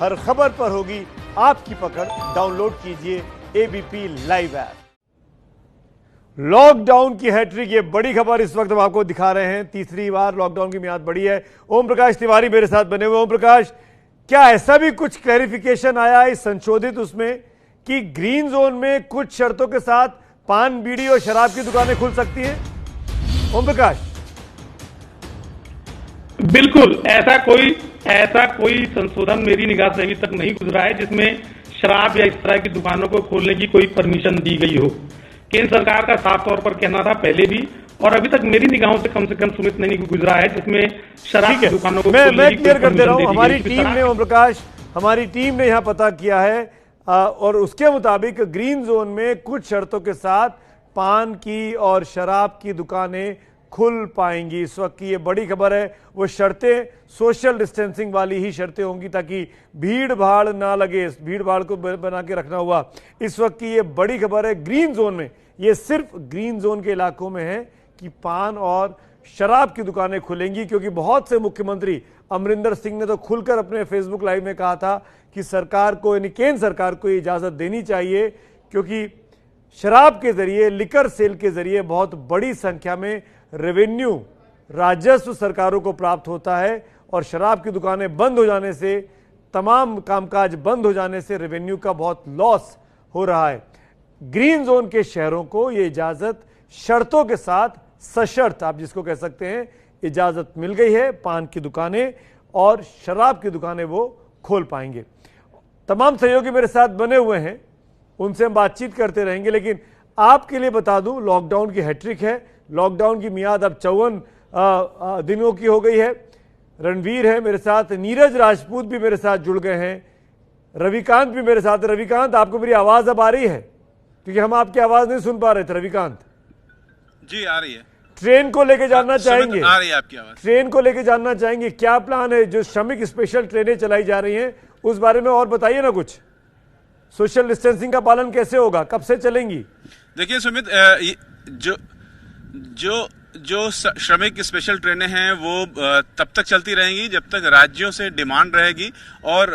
हर खबर पर होगी आपकी पकड़। डाउनलोड कीजिए एबीपी लाइव ऐप। लॉकडाउन की हैट्रिक, ये बड़ी खबर इस वक्त हम आपको दिखा रहे हैं। तीसरी बार लॉकडाउन की मियाद बढ़ी है। ओम प्रकाश तिवारी मेरे साथ बने हुए। ओम प्रकाश, क्या ऐसा भी कुछ क्लैरिफिकेशन आया है इस संशोधित उसमें कि ग्रीन जोन में कुछ शर्तों के साथ पान, बीड़ी और शराब की दुकानें खुल सकती हैं? ओम प्रकाश, बिल्कुल ऐसा कोई संशोधन मेरी निगाह से अभी तक नहीं गुजरा है जिसमें शराब या इस तरह की दुकानों को खोलने की कोई परमिशन दी गई हो। केंद्र सरकार का साफ तौर पर कहना था पहले भी, और अभी तक मेरी निगाहों से कम सुमित नहीं गुजरा है जिसमें शराब की दुकानों को मैं क्लियर कर दे रहा हूं। हमारी टीम ने, ओम प्रकाश, हमारी टीम ने यहां पता किया है और उसके मुताबिक ग्रीन जोन में कुछ शर्तों के साथ पान की और शराब की दुकानें खुल पाएंगी। इस वक्त की ये बड़ी खबर है। वो शर्तें सोशल डिस्टेंसिंग वाली ही शर्तें होंगी ताकि भीड़ भाड़ ना लगे। इस भीड़ भाड़ को बना के रखना हुआ। इस वक्त की ये बड़ी खबर है। ग्रीन जोन में, ये सिर्फ ग्रीन जोन के इलाकों में है कि पान और शराब की दुकानें खुलेंगी, क्योंकि बहुत से मुख्यमंत्री, अमरिंदर सिंह ने तो खुलकर अपने फेसबुक लाइव में कहा था कि सरकार को, यानी केंद्र सरकार को इजाजत देनी चाहिए, क्योंकि शराब के जरिए, लिकर सेल के जरिए बहुत बड़ी संख्या में रेवेन्यू, राजस्व सरकारों को प्राप्त होता है और शराब की दुकानें बंद हो जाने से, तमाम कामकाज बंद हो जाने से रेवेन्यू का बहुत लॉस हो रहा है। ग्रीन जोन के शहरों को ये इजाजत शर्तों के साथ, सशर्त आप जिसको कह सकते हैं, इजाजत मिल गई है। पान की दुकानें और शराब की दुकानें वो खोल पाएंगे। तमाम सहयोगी मेरे साथ बने हुए हैं, उनसे हम बातचीत करते रहेंगे, लेकिन आपके लिए बता दूं, लॉकडाउन की हैट्रिक है। लॉकडाउन की मियाद अब 54 दिनों की हो गई है। रणवीर है मेरे साथ, नीरज राजपूत भी मेरे साथ जुड़ गए हैं, रविकांत भी मेरे साथ है। रविकांत, आपको मेरी आवाज अब आ रही है? क्योंकि हम आपकी आवाज नहीं सुन पा रहे थे। रविकांत जी, आ रही है। ट्रेन को लेके जानना चाहेंगे? आ रही है आपकी आवाज। ट्रेन को लेके जानना चाहेंगे, क्या प्लान है? जो श्रमिक स्पेशल ट्रेनें चलाई जा रही हैं उस बारे में और बताइए ना कुछ। सोशल डिस्टेंसिंग का पालन कैसे होगा, कब से चलेंगी? देखिए सुमित, जो श्रमिक स्पेशल ट्रेनें हैं वो तब तक चलती रहेंगी जब तक राज्यों से डिमांड रहेगी। और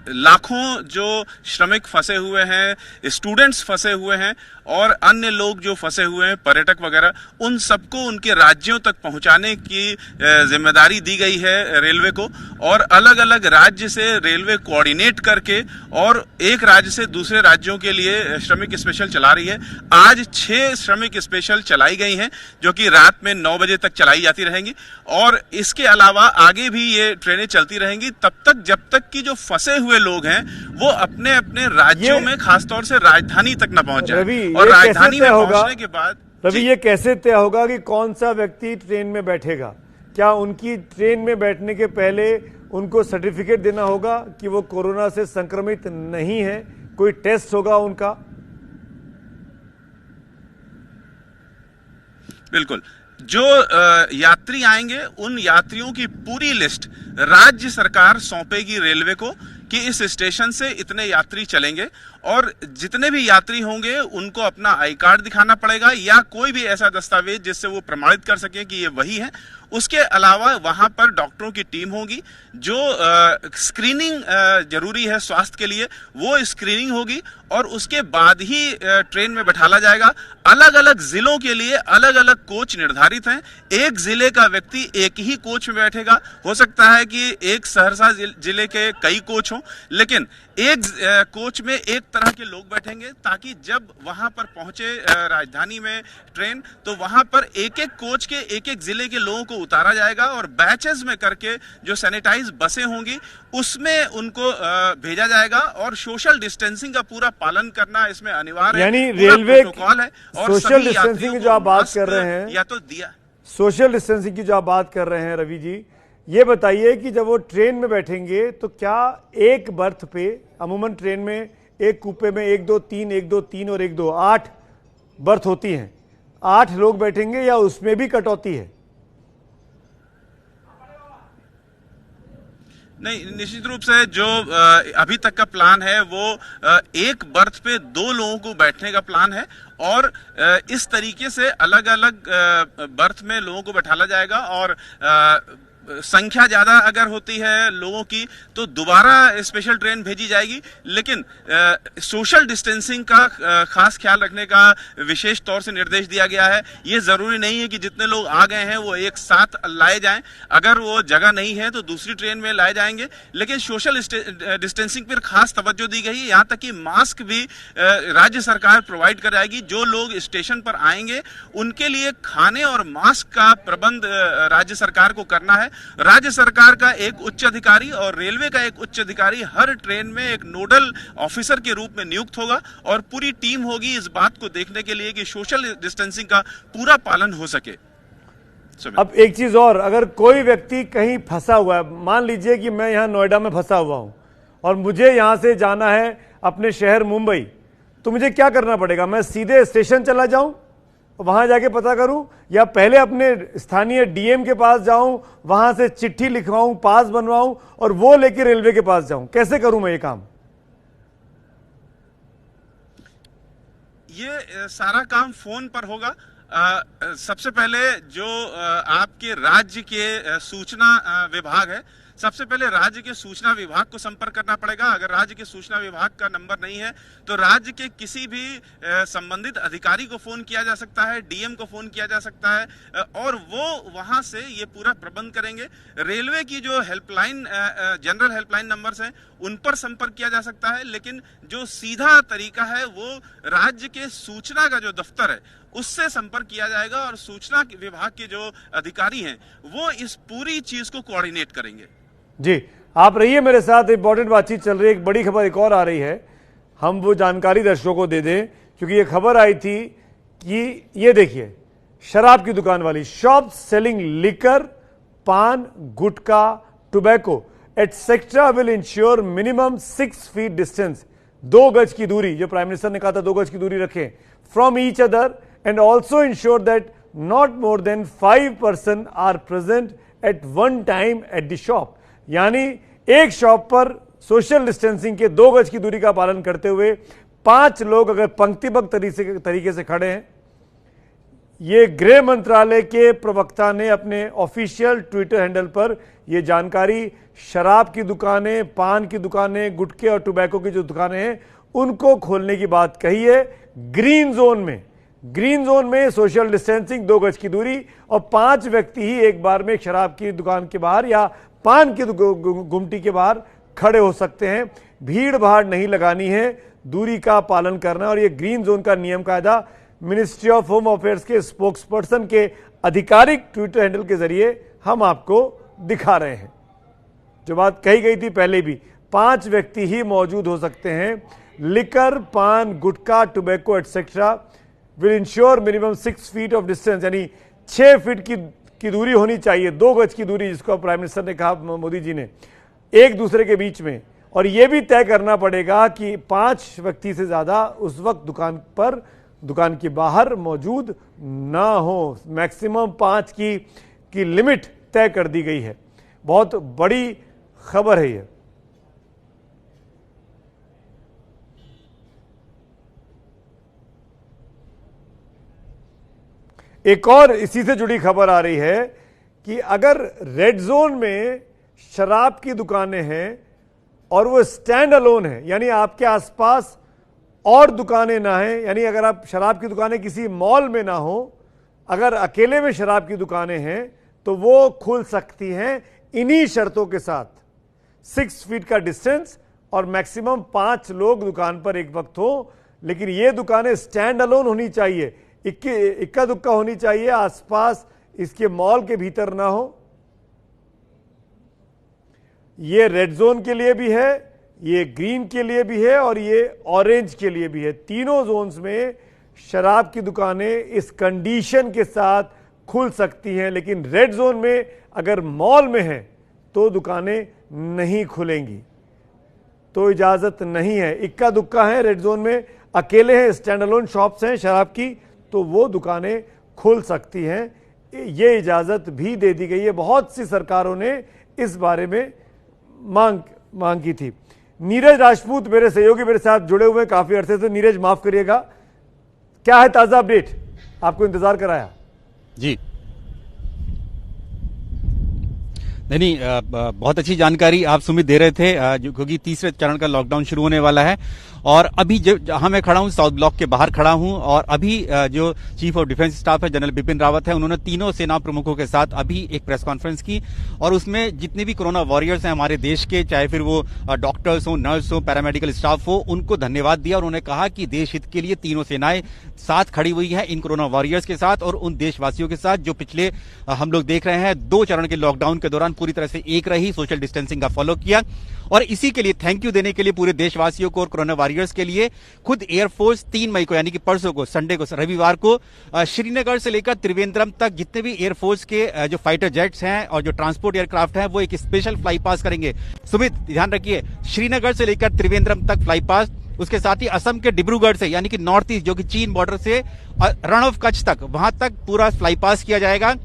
लाखों जो श्रमिक फंसे हुए हैं, स्टूडेंट्स फंसे हुए हैं और अन्य लोग जो फंसे हुए हैं, पर्यटक वगैरह, उन सबको उनके राज्यों तक पहुंचाने की जिम्मेदारी दी गई है रेलवे को। और अलग अलग राज्य से रेलवे कोऑर्डिनेट करके और एक राज्य से दूसरे राज्यों के लिए श्रमिक स्पेशल चला रही है। आज 6 श्रमिक स्पेशल चलाई गई हैं जो कि रात में 9 बजे तक चलाई जाती रहेंगी। और इसके अलावा आगे भी ये ट्रेनें चलती रहेंगी तब तक जब तक कि जो फंसे हुए लोग हैं वो अपने अपने राज्यों में, खासतौर से राजधानी तक न पहुंच जाए। और राजधानी में पहुंचने के बाद रवि, ये कैसे तय होगा कि कौन सा व्यक्ति ट्रेन में बैठेगा? क्या उनकी ट्रेन में बैठने के पहले उनको सर्टिफिकेट देना होगा कि वो कोरोना से संक्रमित नहीं है? कोई टेस्ट होगा उनका? बिल्कुल। जो यात्री आएंगे उन यात्रियों की पूरी लिस्ट राज्य सरकार सौंपेगी रेलवे को कि इस स्टेशन से इतने यात्री चलेंगे। और जितने भी यात्री होंगे उनको अपना आई कार्ड दिखाना पड़ेगा या कोई भी ऐसा दस्तावेज जिससे वो प्रमाणित कर सके कि ये वही है। उसके अलावा वहां पर डॉक्टरों की टीम होगी। जो स्क्रीनिंग जरूरी है स्वास्थ्य के लिए, वो स्क्रीनिंग होगी और उसके बाद ही ट्रेन में बैठाला जाएगा। अलग अलग जिलों के लिए अलग अलग कोच निर्धारित हैं। एक जिले का व्यक्ति एक ही कोच में बैठेगा। हो सकता है कि एक सहरसा जिले के कई कोच हों, लेकिन एक कोच में एक तरह के लोग बैठेंगे ताकि जब वहां पर पहुंचे राजधानी में ट्रेन, तो वहां पर एक एक कोच के एक एक जिले के लोगों को उतारा जाएगा और बैचेस में करके जो सैनिटाइज बसें होंगी उसमें उनको भेजा जाएगा। और सोशल डिस्टेंसिंग का पूरा पालन करना इसमें अनिवार्य है। यानी रेलवे प्रोटोकॉल है। और सोशल डिस्टेंसिंग की जो आप बात कर रहे हैं, या तो दिया सोशल डिस्टेंसिंग की जो आप बात कर रहे हैं रवि जी, ये बताइए कि जब वो ट्रेन में बैठेंगे तो क्या एक बर्थ पे, अमूमन ट्रेन में एक कूपे में 1 2 3 1 2 3 और 1 2 8 बर्थ होती हैं, 8 लोग बैठेंगे या उसमें भी कटौती है? नहीं, निश्चित रूप से जो अभी तक का प्लान है वो एक बर्थ पे 2 लोगों को बैठने का प्लान है। और इस तरीके से अलग अलग बर्थ में लोगों को बैठाला जाएगा। और संख्या ज्यादा अगर होती है लोगों की तो दोबारा स्पेशल ट्रेन भेजी जाएगी, लेकिन सोशल डिस्टेंसिंग का खास ख्याल रखने का विशेष तौर से निर्देश दिया गया है। ये जरूरी नहीं है कि जितने लोग आ गए हैं वो एक साथ लाए जाएं, अगर वो जगह नहीं है तो दूसरी ट्रेन में लाए जाएंगे, लेकिन सोशल डिस्टेंसिंग पर खास तवज्जो दी गई है। यहाँ तक कि मास्क भी राज्य सरकार प्रोवाइड कराएगी। जो लोग स्टेशन पर आएंगे उनके लिए खाने और मास्क का प्रबंध राज्य सरकार को करना है। राज्य सरकार का एक उच्च अधिकारी और रेलवे का एक उच्च अधिकारी हर ट्रेन में एक नोडल ऑफिसर के रूप में नियुक्त होगा और पूरी टीम होगी इस बात को देखने के लिए कि सोशल डिस्टेंसिंग का पूरा पालन हो सके। अब एक चीज और, अगर कोई व्यक्ति कहीं फंसा हुआ है, मान लीजिए कि मैं यहां नोएडा में फंसा हुआ हूं और मुझे यहां से जाना है अपने शहर मुंबई, तो मुझे क्या करना पड़ेगा? मैं सीधे स्टेशन चला जाऊं, वहां जाके पता करूं, या पहले अपने स्थानीय डीएम के पास जाऊं, वहां से चिट्ठी लिखवाऊं, पास बनवाऊं और वो लेके रेलवे के पास जाऊं? कैसे करूं मैं ये काम? ये सारा काम फोन पर होगा। सबसे पहले जो आपके राज्य के सूचना विभाग है, सबसे पहले राज्य के सूचना विभाग को संपर्क करना पड़ेगा। अगर राज्य के सूचना विभाग का नंबर नहीं है तो राज्य के किसी भी संबंधित अधिकारी को फोन किया जा सकता है, डीएम को फोन किया जा सकता है और वो वहां से ये पूरा प्रबंध करेंगे। रेलवे की जो हेल्पलाइन, जनरल हेल्पलाइन नंबर्स हैं, उन पर संपर्क किया जा सकता है, लेकिन जो सीधा तरीका है वो राज्य के सूचना का जो दफ्तर है उससे संपर्क किया जाएगा और सूचना विभाग के जो अधिकारी हैं वो इस पूरी चीज को कोऑर्डिनेट करेंगे। जी, आप रहिए मेरे साथ, इंपॉर्टेंट बातचीत चल रही है। एक बड़ी खबर एक और आ रही है, हम वो जानकारी दर्शकों को दे दें, क्योंकि ये खबर आई थी कि ये देखिए, शराब की दुकान वाली, shop selling liquor, paan, gutkha, tobacco etcetera will ensure minimum 6 feet distance, 2 गज की दूरी, जो प्राइम मिनिस्टर ने कहा था 2 गज की दूरी रखें, from each other, and also ensure that not more than 5 person are present at one time at the shop. यानी एक शॉप पर सोशल डिस्टेंसिंग के 2 गज की दूरी का पालन करते हुए 5 लोग अगर पंक्तिबद्ध तरीके से खड़े हैं। ये गृह मंत्रालय के प्रवक्ता ने अपने ऑफिशियल ट्विटर हैंडल पर यह जानकारी शराब की दुकानें, पान की दुकानें, गुटखे और टोबैको की जो दुकानें हैं उनको खोलने की बात कही है। ग्रीन जोन में सोशल डिस्टेंसिंग, 2 गज की दूरी और 5 व्यक्ति ही एक बार में शराब की दुकान के बाहर या पान की गुमटी के बाहर खड़े हो सकते हैं। भीड़ भाड़ नहीं लगानी है, दूरी का पालन करना। और ये ग्रीन जोन का नियम कायदा मिनिस्ट्री ऑफ होम अफेयर्स के स्पोक्सपर्सन के आधिकारिक ट्विटर हैंडल के जरिए हम आपको दिखा रहे हैं। जो बात कही गई थी पहले भी, 5 व्यक्ति ही मौजूद हो सकते हैं। Liquor, paan, gutkha, tobacco etcetera will ensure minimum 6 feet of distance, यानी 6 फीट की दूरी होनी चाहिए, 2 गज की दूरी, जिसको प्राइम मिनिस्टर ने कहा, मोदी जी ने, एक दूसरे के बीच में। और यह भी तय करना पड़ेगा कि 5 व्यक्ति से ज्यादा उस वक्त दुकान के बाहर मौजूद ना हो। मैक्सिमम 5 की लिमिट तय कर दी गई है। बहुत बड़ी खबर है ये। एक और इसी से जुड़ी खबर आ रही है कि अगर रेड जोन में शराब की दुकानें हैं और वो स्टैंड अलोन है, यानी आपके आसपास और दुकानें ना हैं, यानी अगर आप शराब की दुकानें किसी मॉल में ना हो, अगर अकेले में शराब की दुकानें हैं तो वो खुल सकती हैं इन्हीं शर्तों के साथ, 6 फीट का डिस्टेंस और मैक्सिमम 5 लोग दुकान पर एक वक्त हो। लेकिन ये दुकानें स्टैंड अलोन होनी चाहिए, इक्का दुक्का होनी चाहिए, आसपास इसके मॉल के भीतर ना हो। ये रेड जोन के लिए भी है, ये ग्रीन के लिए भी है और ये ऑरेंज के लिए भी है। तीनों जोन्स में शराब की दुकानें इस कंडीशन के साथ खुल सकती हैं, लेकिन रेड जोन में अगर मॉल में है तो दुकानें नहीं खुलेंगी, तो इजाजत नहीं है। इक्का दुक्का है रेड जोन में, अकेले हैं, स्टैंड अलोन शॉप्स हैं शराब की, तो वो दुकानें खुल सकती हैं। ये इजाजत भी दे दी गई है। बहुत सी सरकारों ने इस बारे में मांग की थी। नीरज राजपूत मेरे सहयोगी मेरे साथ जुड़े हुए काफी अरसे से। नीरज, माफ करिएगा, क्या है ताजा अपडेट? आपको इंतजार कराया। जी नहीं, बहुत अच्छी जानकारी आप सुमित दे रहे थे, क्योंकि तीसरे चरण का लॉकडाउन शुरू होने वाला है। और अभी जहां मैं खड़ा हूं, साउथ ब्लॉक के बाहर खड़ा हूं, और अभी जो चीफ ऑफ डिफेंस स्टाफ है जनरल बिपिन रावत है, उन्होंने तीनों सेना प्रमुखों के साथ अभी एक प्रेस कॉन्फ्रेंस की, और उसमें जितने भी कोरोना वॉरियर्स हैं हमारे देश के, चाहे फिर वो डॉक्टर्स हो, नर्स हो, पैरामेडिकल स्टाफ हो, उनको धन्यवाद दिया। और उन्होंने कहा कि देश हित के लिए तीनों सेनाएं साथ खड़ी हुई है इन कोरोना वॉरियर्स के साथ और उन देशवासियों के साथ जो पिछले हम लोग देख रहे हैं 2 चरण के लॉकडाउन के दौरान पूरी तरह से एक रही, सोशल डिस्टेंसिंग का फॉलो किया। और इसी के लिए थैंक यू देने के लिए पूरे देशवासियों को और कोरोना वॉरियर्स के लिए खुद एयरफोर्स 3 मई को, यानी कि परसों को, संडे को, रविवार को, श्रीनगर से लेकर त्रिवेंद्रम तक जितने भी एयरफोर्स के जो फाइटर जेट्स हैं और जो ट्रांसपोर्ट एयरक्राफ्ट हैं वो एक स्पेशल फ्लाई पास करेंगे। सुमित, ध्यान रखिए, श्रीनगर से लेकर त्रिवेंद्रम तक फ्लाई पास, उसके साथ ही असम के डिब्रूगढ़ से, यानी कि नॉर्थ ईस्ट जो कि चीन बॉर्डर से रण ऑफ कच्छ तक, वहां तक पूरा फ्लाई पास किया जाएगा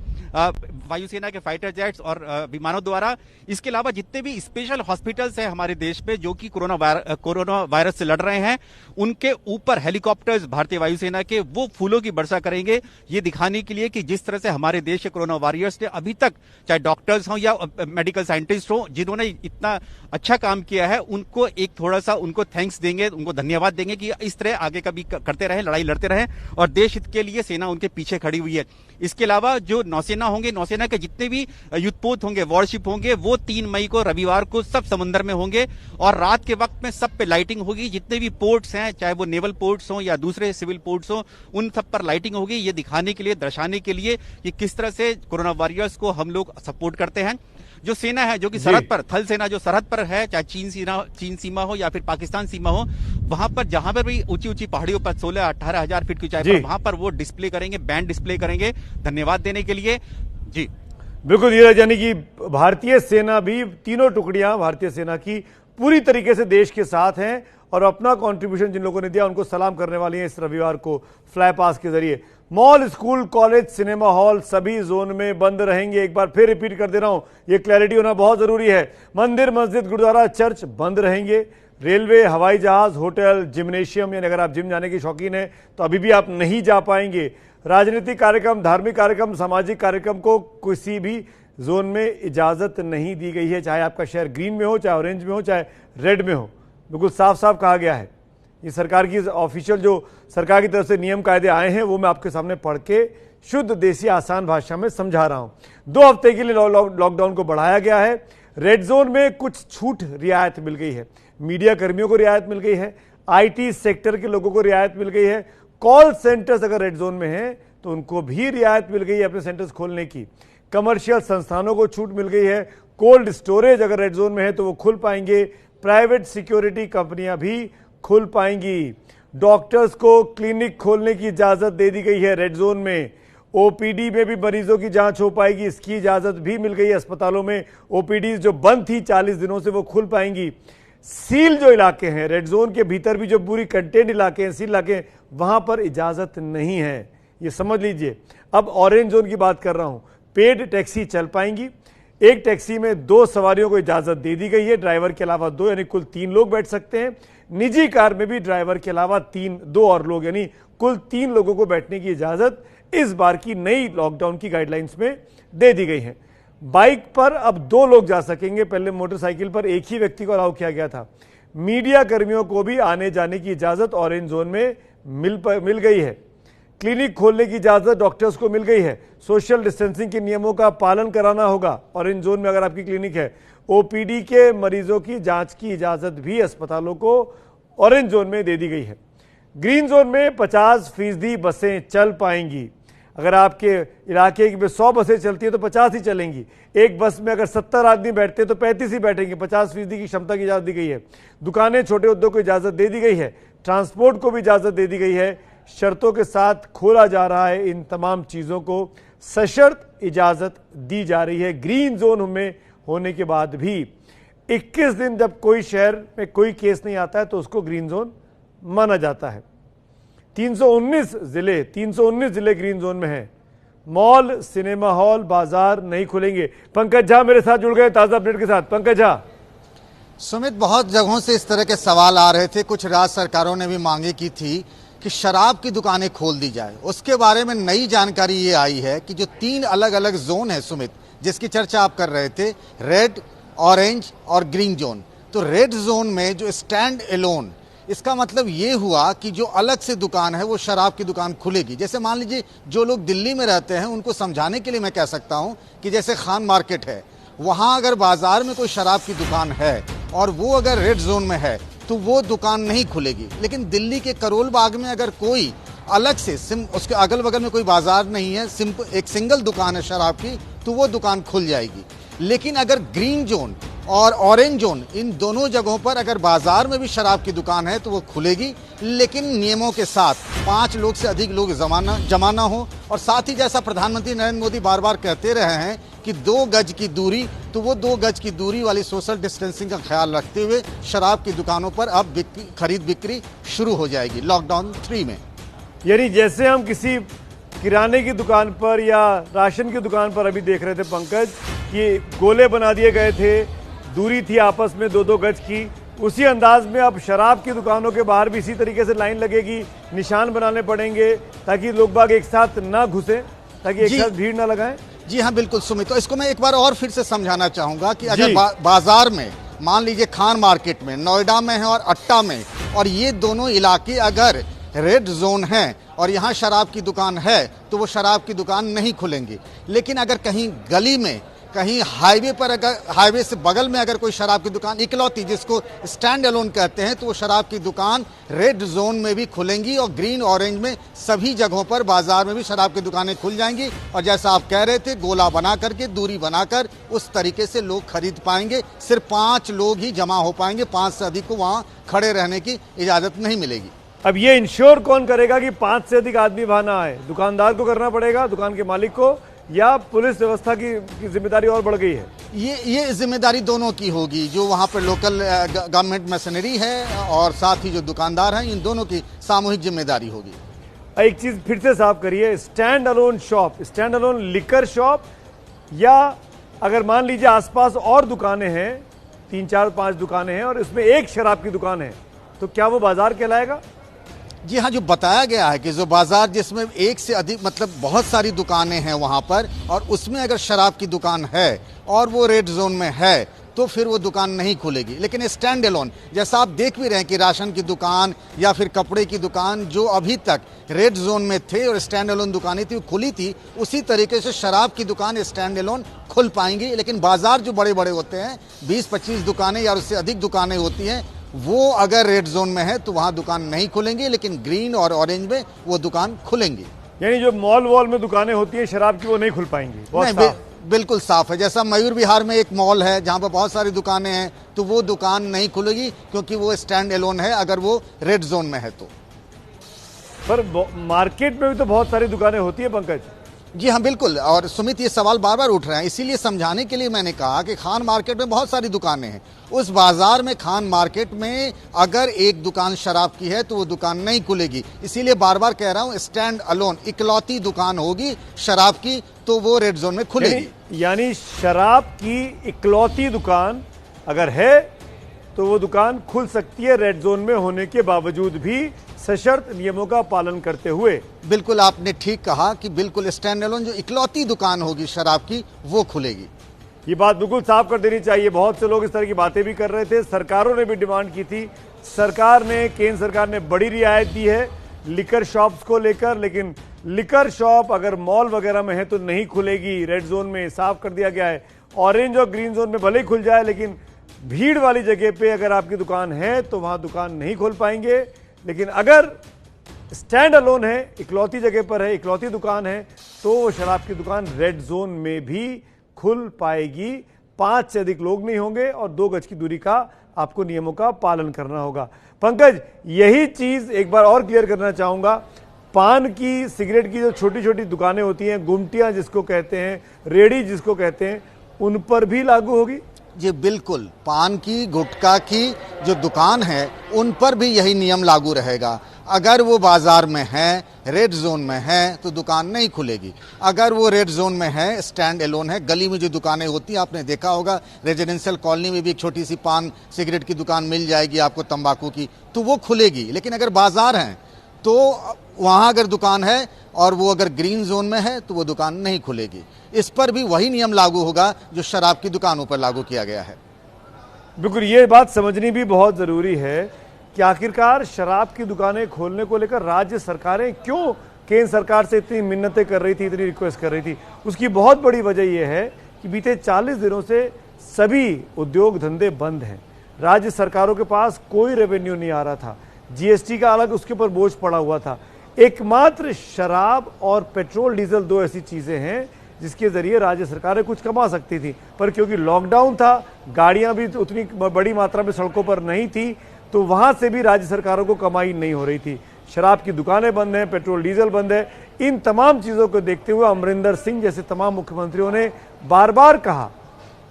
वायुसेना के फाइटर जेट्स और विमानों द्वारा। इसके अलावा जितने भी स्पेशल हॉस्पिटल्स हैं हमारे देश में जो कि कोरोना वायरस से लड़ रहे हैं, उनके ऊपर हेलीकॉप्टर्स भारतीय वायुसेना के वो फूलों की वर्षा करेंगे, ये दिखाने के लिए कि जिस तरह से हमारे देश के कोरोना वॉरियर्स ने अभी तक, चाहे डॉक्टर्स हों या मेडिकल साइंटिस्ट हों, जिन्होंने इतना अच्छा काम किया है, उनको एक थोड़ा सा उनको थैंक्स देंगे, उनको धन्यवाद देंगे कि इस तरह आगे कभी करते रहे, लड़ाई लड़ते रहे, और देश हित के लिए सेना उनके पीछे खड़ी हुई है। इसके अलावा जो नौसेना होंगे, नौसेना के जितने भी युद्धपोत होंगे, वॉरशिप होंगे, वो 3 मई को रविवार को सब समुद्र में होंगे, और रात के वक्त में सब पे लाइटिंग होगी। जितने भी पोर्ट्स हैं, चाहे वो नेवल पोर्ट्स हों या दूसरे सिविल पोर्ट्स हों, उन सब पर लाइटिंग होगी, ये दिखाने के लिए, दर्शाने के लिए कि किस तरह से कोरोना वॉरियर्स को हम लोग सपोर्ट करते हैं। जो सेना है जो कि सरहद पर, थल सेना जो सरहद पर है, चाहे चीन सीमा हो या फिर पाकिस्तान सीमा हो, वहां पर जहां पर भी ऊंची ऊंची पहाड़ियों पर 16-18 हजार फीट की ऊंचाई पर, वहां पर वो डिस्प्ले करेंगे, बैंड डिस्प्ले करेंगे धन्यवाद देने के लिए। जी बिल्कुल, यानी कि भारतीय सेना भी, तीनों टुकड़ियां भारतीय सेना की पूरी तरीके से देश के साथ हैं और अपना कंट्रीब्यूशन जिन लोगों ने दिया उनको सलाम करने वाली हैं इस रविवार को फ्लाई पास के जरिए। Mall, school, college, cinema hall सभी जोन में बंद रहेंगे। एक बार फिर रिपीट कर दे रहा हूं, ये क्लैरिटी होना बहुत जरूरी है। मंदिर, मस्जिद, गुरुद्वारा, चर्च बंद रहेंगे। रेलवे, हवाई जहाज, होटल, जिम्नेशियम, यानी अगर आप जिम जाने की शौकीन है तो अभी भी आप नहीं जा पाएंगे। राजनीतिक कार्यक्रम, धार्मिक कार्यक्रम, सामाजिक कार्यक्रम को किसी भी जोन में इजाजत नहीं दी गई है, चाहे आपका शहर ग्रीन में हो, चाहे ऑरेंज में हो, चाहे रेड में हो। बिल्कुल साफ साफ कहा गया है। ये सरकार की ऑफिशियल जो सरकार की तरफ से नियम कायदे आए हैं वो मैं आपके सामने पढ़ के शुद्ध देसी आसान भाषा में समझा रहा हूं। 2 हफ्ते के लिए लॉकडाउन को बढ़ाया गया है। रेड जोन में कुछ छूट रियायत मिल गई है। मीडिया कर्मियों को रियायत मिल गई है, IT सेक्टर के लोगों को रियायत मिल गई है। कॉल सेंटर्स अगर रेड जोन में हैं तो उनको भी रियायत मिल गई है अपने सेंटर्स खोलने की। कमर्शियल संस्थानों को छूट मिल गई है। कोल्ड स्टोरेज अगर रेड जोन में है तो वो खुल पाएंगे। प्राइवेट सिक्योरिटी कंपनियां भी खुल पाएंगी। डॉक्टर्स को क्लिनिक खोलने की इजाजत दे दी गई है रेड जोन में। OPD में भी मरीजों की जांच हो पाएगी, इसकी इजाजत भी मिल गई है। अस्पतालों में OPD जो बंद थी 40 दिनों से, वो खुल पाएंगी। सील जो इलाके हैं रेड जोन के भीतर भी, जो पूरी कंटेंट इलाके हैं, सील इलाके, वहां पर इजाजत नहीं है, ये समझ लीजिए। अब ऑरेंज जोन की बात कर रहा हूं। पेड टैक्सी चल पाएंगी। एक टैक्सी में 2 सवारियों को इजाजत दे दी गई है, ड्राइवर के अलावा 2, यानी कुल 3 लोग बैठ सकते हैं। निजी कार में भी ड्राइवर के अलावा 2 और लोग, यानी कुल 3 लोगों को बैठने की इजाजत इस बार की नई लॉकडाउन की गाइडलाइंस में दे दी गई है। बाइक पर अब 2 लोग जा सकेंगे, पहले मोटरसाइकिल पर एक ही व्यक्ति को अलाउ किया गया था। मीडिया कर्मियों को भी आने जाने की इजाजत ऑरेंज जोन में मिल गई है। क्लिनिक खोलने की इजाजत डॉक्टर्स को मिल गई है। सोशल डिस्टेंसिंग के नियमों का पालन कराना होगा ऑरेंज जोन में अगर आपकी क्लिनिक है। OPD के मरीजों की जांच की इजाजत भी अस्पतालों को ऑरेंज जोन में दे दी गई है। ग्रीन जोन में 50% बसें चल पाएंगी। अगर आपके इलाके में 100 बसें चलती है तो 50 ही चलेंगी। एक बस में अगर 70 आदमी बैठते हैं तो 35 ही बैठेंगे। 50% की क्षमता की इजाजत दी गई है। दुकानें, छोटे उद्योग को इजाजत दे दी गई है। ट्रांसपोर्ट को भी इजाजत दे दी गई है। शर्तों के साथ खोला जा रहा है। इन तमाम चीजों को सशर्त इजाजत दी जा रही है। ग्रीन जोन में होने के बाद भी 21 दिन जब कोई शहर में कोई केस नहीं आता है तो उसको ग्रीन जोन माना जाता है। 319 जिले ग्रीन जोन में हैं। मॉल, सिनेमा हॉल, बाजार नहीं खुलेंगे। पंकज झा मेरे साथ जुड़ गए ताजा अपडेट के साथ। पंकज झा। सुमित, बहुत जगहों से इस तरह के सवाल आ रहे थे। कुछ राज्य सरकारों ने भी मांगे की थी कि शराब की दुकानें खोल दी जाए। उसके बारे में नई जानकारी ये आई है कि जो 3 अलग अलग जोन है सुमित, जिसकी चर्चा आप कर रहे थे, रेड, ऑरेंज और ग्रीन जोन। तो रेड जोन में जो स्टैंड एलोन, इसका मतलब ये हुआ कि जो अलग से दुकान है वो शराब की दुकान खुलेगी। जैसे मान लीजिए जो लोग दिल्ली में रहते हैं उनको समझाने के लिए मैं कह सकता हूं कि जैसे खान मार्केट है, वहां अगर बाजार में कोई शराब की दुकान है और वो अगर रेड जोन में है तो वो दुकान नहीं खुलेगी। लेकिन दिल्ली के करोल बाग में अगर कोई अलग से उसके अगल बगल में कोई बाजार नहीं है, एक सिंगल दुकान है शराब की, तो वो दुकान खुल जाएगी। लेकिन अगर ग्रीन जोन और ऑरेंज जोन, इन दोनों जगहों पर अगर बाजार में भी शराब की दुकान है तो वो खुलेगी, लेकिन नियमों के साथ 5 लोग से अधिक लोग जमा ना हो। और साथ ही जैसा प्रधानमंत्री नरेंद्र मोदी बार बार कहते रहे हैं कि 2 गज की दूरी, तो वो 2 गज की दूरी वाली सोशल डिस्टेंसिंग का ख्याल रखते हुए शराब की दुकानों पर अब खरीद बिक्री शुरू हो जाएगी लॉकडाउन 3 में। यानी जैसे हम किसी किराने की दुकान पर या राशन की दुकान पर अभी देख रहे थे पंकज कि गोले बना दिए गए थे, दूरी थी आपस में 2-2 गज की, उसी अंदाज में अब शराब की दुकानों के बाहर भी इसी तरीके से लाइन लगेगी, निशान बनाने पड़ेंगे ताकि लोग बाग एक साथ ना घुसे, ताकि एक साथ भीड़ ना लगाएं। जी हाँ, बिल्कुल सुमित। तो इसको मैं एक बार और फिर से समझाना चाहूंगा कि अगर बाजार में मान लीजिए खान मार्केट में, नोएडा में है और अट्टा में, और ये दोनों इलाके अगर रेड जोन है और यहाँ शराब की दुकान है तो वो शराब की दुकान नहीं खुलेंगी। लेकिन अगर कहीं गली में, कहीं हाईवे पर, अगर हाईवे से बगल में अगर कोई शराब की दुकान इकलौती, जिसको स्टैंड अलोन कहते हैं, तो वो शराब की दुकान रेड जोन में भी खुलेंगी और ग्रीन ऑरेंज में सभी जगहों पर बाजार में भी शराब की दुकानें खुल जाएंगी। और जैसा आप कह रहे थे, गोला बना करके, दूरी बनाकर, उस तरीके से लोग खरीद पाएंगे। सिर्फ 5 लोग ही जमा हो पाएंगे, 5 से अधिक को वहाँ खड़े रहने की इजाजत नहीं मिलेगी। अब ये इंश्योर कौन करेगा कि 5 से अधिक आदमी वहां ना आए? दुकानदार को करना पड़ेगा, दुकान के मालिक को, या पुलिस व्यवस्था की जिम्मेदारी और बढ़ गई है? ये जिम्मेदारी दोनों की होगी, जो वहाँ पर लोकल गवर्नमेंट मशीनरी है और साथ ही जो दुकानदार हैं, इन दोनों की सामूहिक जिम्मेदारी होगी। एक चीज फिर से साफ करिए, stand alone shop, stand alone liquor shop, या अगर मान लीजिए आसपास और दुकानें हैं, 3, 4, 5 दुकानें हैं और इसमें एक शराब की दुकान है, तो क्या वो बाजार कहलाएगा? जी हाँ, जो बताया गया है कि जो बाजार जिसमें एक से अधिक, मतलब बहुत सारी दुकानें हैं वहाँ पर, और उसमें अगर शराब की दुकान है और वो रेड जोन में है तो फिर वो दुकान नहीं खुलेगी। लेकिन स्टैंड एलोन, जैसा आप देख भी रहे हैं कि राशन की दुकान या फिर कपड़े की दुकान जो अभी तक रेड जोन में थे और स्टैंड एलोन दुकानें थी, खुली थी, उसी तरीके से शराब की दुकान स्टैंड एलोन खुल पाएंगी। लेकिन बाजार जो बड़े बड़े होते हैं, 20-25 दुकानें या उससे अधिक दुकानें होती हैं, वो अगर रेड जोन में है तो वहां दुकान नहीं खुलेंगी, लेकिन ग्रीन और ऑरेंज में वो दुकान खुलेंगी। यानी जो मॉल वॉल में दुकानें होती हैं शराब की, वो नहीं खुल पाएंगी? नहीं, बिल्कुल साफ है। जैसा मयूर विहार में एक मॉल है जहां पर बहुत सारी दुकानें हैं, तो वो दुकान नहीं खुलेगी क्योंकि वो स्टैंड एलोन है, अगर वो रेड जोन में है तो। पर मार्केट में भी तो बहुत सारी दुकानें होती है पंकज। जी हाँ, बिल्कुल। और सुमित, ये सवाल बार बार उठ रहे हैं, इसीलिए समझाने के लिए मैंने कहा कि खान मार्केट में बहुत सारी दुकानें हैं। उस बाजार में, खान मार्केट में, अगर एक दुकान शराब की है तो वो दुकान नहीं खुलेगी। इसीलिए बार बार कह रहा हूँ, स्टैंड अलोन इकलौती दुकान होगी शराब की, तो वो रेड जोन में खुलेगी। यानी शराब की इकलौती दुकान अगर है तो वो दुकान खुल सकती है रेड जोन में होने के बावजूद भी, सशर्त नियमों का पालन करते हुए। बिल्कुल आपने ठीक कहा कि बिल्कुल स्टैंड एलोन जो इकलौती दुकान होगी शराब की, वो खुलेगी। ये बात बिल्कुल साफ कर देनी चाहिए। बहुत से लोग इस तरह की बातें भी कर रहे थे, सरकारों ने भी डिमांड की थी। सरकार ने, केंद्र सरकार ने बड़ी रियायत दी है लिकर शॉप्स को लेकर, लेकिन लिकर शॉप अगर मॉल वगैरह में है तो नहीं खुलेगी, रेड जोन में साफ कर दिया गया है। ऑरेंज और ग्रीन जोन में भले ही खुल जाए, लेकिन भीड़ वाली जगह पे अगर आपकी दुकान है तो वहां दुकान नहीं खोल पाएंगे। लेकिन अगर स्टैंड अलोन है, इकलौती जगह पर है, इकलौती दुकान है, तो वो शराब की दुकान रेड जोन में भी खुल पाएगी। 5 से अधिक लोग नहीं होंगे और 2 गज की दूरी का आपको नियमों का पालन करना होगा। पंकज, यही चीज एक बार और क्लियर करना चाहूंगा, पान की, सिगरेट की जो छोटी छोटी दुकानें होती हैं, गुमटियां जिसको कहते हैं, रेडी जिसको कहते हैं, उन पर भी लागू होगी? जी बिल्कुल, पान की, गुटखा की जो दुकान है उन पर भी यही नियम लागू रहेगा। अगर वो बाजार में है, रेड जोन में है, तो दुकान नहीं खुलेगी। अगर वो रेड जोन में है, स्टैंड एलोन है, गली में जो दुकानें होती हैं, आपने देखा होगा रेजिडेंशियल कॉलोनी में भी एक छोटी सी पान सिगरेट की दुकान मिल जाएगी आपको, तंबाकू की, तो वो खुलेगी। लेकिन अगर बाजार है तो वहाँ अगर दुकान है और वो अगर ग्रीन जोन में है तो वो दुकान नहीं खुलेगी। इस पर भी वही नियम लागू होगा जो शराब की दुकानों पर लागू किया गया है। बिल्कुल, ये बात समझनी भी बहुत ज़रूरी है कि आखिरकार शराब की दुकानें खोलने को लेकर राज्य सरकारें क्यों केंद्र सरकार से इतनी मिन्नतें कर रही थी, इतनी रिक्वेस्ट कर रही थी। उसकी बहुत बड़ी वजह यह है कि बीते 40 दिनों से सभी उद्योग धंधे बंद हैं। राज्य सरकारों के पास कोई रेवेन्यू नहीं आ रहा था, जीएसटी का अलग उसके ऊपर बोझ पड़ा हुआ था। एकमात्र शराब और पेट्रोल डीजल दो ऐसी चीज़ें हैं जिसके ज़रिए राज्य सरकारें कुछ कमा सकती थी, पर क्योंकि लॉकडाउन था, गाड़ियां भी उतनी बड़ी मात्रा में सड़कों पर नहीं थी, तो वहां से भी राज्य सरकारों को कमाई नहीं हो रही थी। शराब की दुकानें बंद हैं, पेट्रोल डीजल बंद है। इन तमाम चीज़ों को देखते हुए अमरिंदर सिंह जैसे तमाम मुख्यमंत्रियों ने बार बार कहा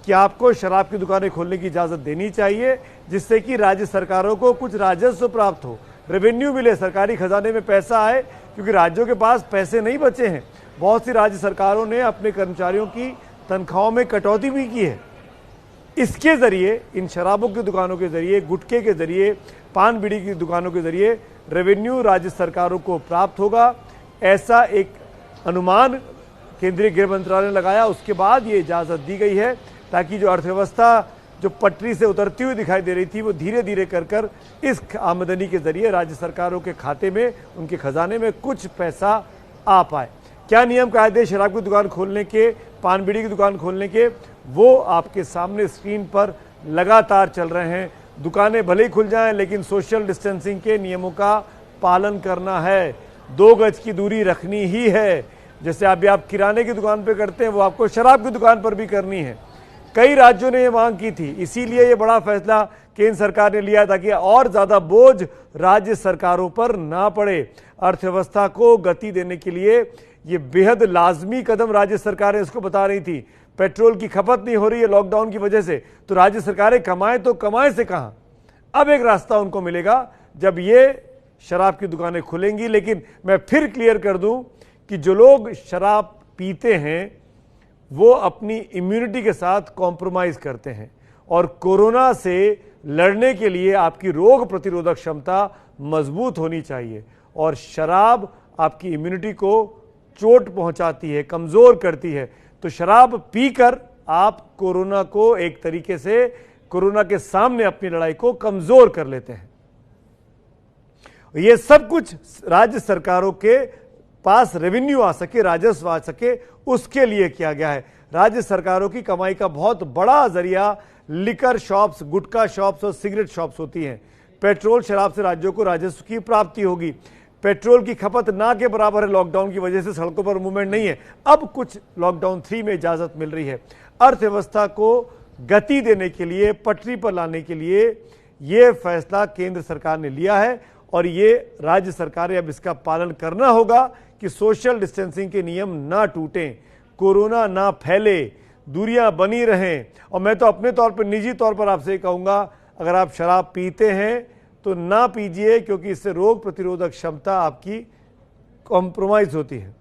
कि आपको शराब की दुकानें खोलने की इजाज़त देनी चाहिए, जिससे कि राज्य सरकारों को कुछ राजस्व प्राप्त हो, रेवेन्यू मिले, सरकारी खजाने में पैसा आए, क्योंकि राज्यों के पास पैसे नहीं बचे हैं। बहुत सी राज्य सरकारों ने अपने कर्मचारियों की तनख्वाहों में कटौती भी की है। इसके ज़रिए, इन शराबों की दुकानों के ज़रिए, गुटखे के ज़रिए, पान बीड़ी की दुकानों के ज़रिए रेवेन्यू राज्य सरकारों को प्राप्त होगा, ऐसा एक अनुमान केंद्रीय गृह मंत्रालय ने लगाया। उसके बाद ये इजाज़त दी गई है ताकि जो अर्थव्यवस्था जो पटरी से उतरती हुई दिखाई दे रही थी, वो धीरे धीरे कर इस आमदनी के ज़रिए राज्य सरकारों के खाते में, उनके खजाने में कुछ पैसा आ पाए। क्या नियम कायदे शराब की दुकान खोलने के, पान बीड़ी की दुकान खोलने के, वो आपके सामने स्क्रीन पर लगातार चल रहे हैं। दुकानें भले ही खुल जाएं, लेकिन सोशल डिस्टेंसिंग के नियमों का पालन करना है, 2 गज की दूरी रखनी ही है। जैसे अभी आप किराने की दुकान पे करते हैं, वो आपको शराब की दुकान पर भी करनी है। कई राज्यों ने ये मांग की थी, इसीलिए ये बड़ा फैसला केंद्र सरकार ने लिया ताकि और ज्यादा बोझ राज्य सरकारों पर ना पड़े। अर्थव्यवस्था को गति देने के लिए ये बेहद लाजमी कदम राज्य सरकारें इसको बता रही थी। पेट्रोल की खपत नहीं हो रही है लॉकडाउन की वजह से, तो राज्य सरकारें कमाएं तो कमाएं से कहां। अब एक रास्ता उनको मिलेगा जब ये शराब की दुकानें खुलेंगी। लेकिन मैं फिर क्लियर कर दूं कि जो लोग शराब पीते हैं वो अपनी इम्यूनिटी के साथ कॉम्प्रोमाइज करते हैं, और कोरोना से लड़ने के लिए आपकी रोग प्रतिरोधक क्षमता मजबूत होनी चाहिए। और शराब आपकी इम्यूनिटी को चोट पहुंचाती है, कमजोर करती है। तो शराब पीकर आप कोरोना को एक तरीके से, कोरोना के सामने अपनी लड़ाई को कमजोर कर लेते हैं। ये सब कुछ राज्य सरकारों के पास रेवेन्यू आ सके, राजस्व आ सके, उसके लिए किया गया है। राज्य सरकारों की कमाई का बहुत बड़ा जरिया लिकर शॉप्स, गुटखा शॉप्स और सिगरेट शॉप्स होती हैं। पेट्रोल शराब से राज्यों को राजस्व की प्राप्ति होगी। पेट्रोल की खपत ना के बराबर है, लॉकडाउन की वजह से सड़कों पर मूवमेंट नहीं है। अब कुछ लॉकडाउन 3 में इजाजत मिल रही है। अर्थव्यवस्था को गति देने के लिए, पटरी पर लाने के लिए यह फैसला केंद्र सरकार ने लिया है, और ये राज्य सरकारें अब इसका पालन करना होगा कि सोशल डिस्टेंसिंग के नियम ना टूटें, कोरोना ना फैले, दूरियां बनी रहें। और मैं तो अपने तौर पर, निजी तौर पर आपसे कहूंगा, अगर आप शराब पीते हैं तो ना पीजिए, क्योंकि इससे रोग प्रतिरोधक क्षमता आपकी कॉम्प्रोमाइज होती है।